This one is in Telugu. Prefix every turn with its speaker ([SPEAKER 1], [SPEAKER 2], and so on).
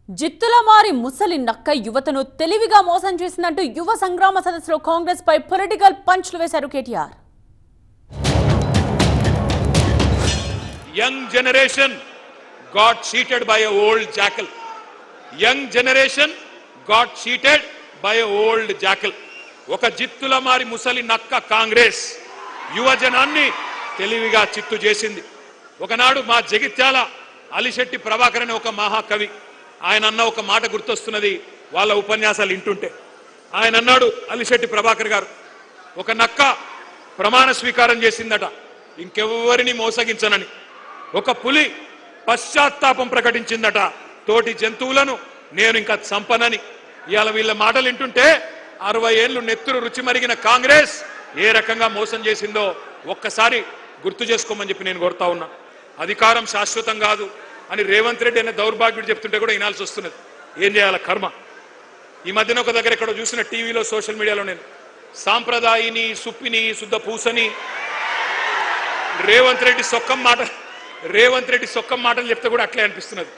[SPEAKER 1] జిత్తుల మారి ముసలి నక్క యువతను తెలివిగా మోసం చేసిందంటూ యువ సంగ్రామ సదస్సులో కాంగ్రెస్ పై పొలిటికల్ పంచ్లు వేశారు KTR.
[SPEAKER 2] Young generation got cheated by a old jackal. Young generation got cheated by a old jackal. ఒక జిత్తుల మారి ముసలి నక్క కాంగ్రెస్ యువజనాన్ని తెలివిగా చిత్తు చేసింది. ఒకనాడు మా జగిత్యాల అలిశెట్టి ప్రభాకర్ అనే ఒక మహాకవి ఆయన అన్న ఒక మాట గుర్తొస్తున్నది. వాళ్ళ ఉపన్యాసాలు వింటుంటే ఆయన అన్నాడు, అలిశెట్టి ప్రభాకర్ గారు, ఒక నక్క ప్రమాణ స్వీకారం చేసిందట ఇంకెవ్వరిని మోసగించనని. ఒక పులి పశ్చాత్తాపం ప్రకటించిందట, తోటి జంతువులను నేను ఇంకా చంపనని. ఇవాళ వీళ్ళ మాటలు వింటుంటే 60 ఏళ్లు నెత్తురు రుచి మరిగిన కాంగ్రెస్ ఏ రకంగా మోసం చేసిందో ఒక్కసారి గుర్తు చేసుకోమని చెప్పి నేను కోరుతా ఉన్నా. అధికారం శాశ్వతం కాదు అని రేవంత్ రెడ్డి అనే దౌర్భాగ్యుడు చెప్తుంటే కూడా వినాల్సి వస్తున్నది. ఏం చేయాల కర్మ. ఈ మధ్యన ఒక దగ్గర ఎక్కడో చూసిన టీవీలో సోషల్ మీడియాలో నేను సాంప్రదాయిని సుప్పిని శుద్ధ పూసని రేవంత్ రెడ్డి సొక్కం మాటలు చెప్తే కూడా అట్లే అనిపిస్తున్నది.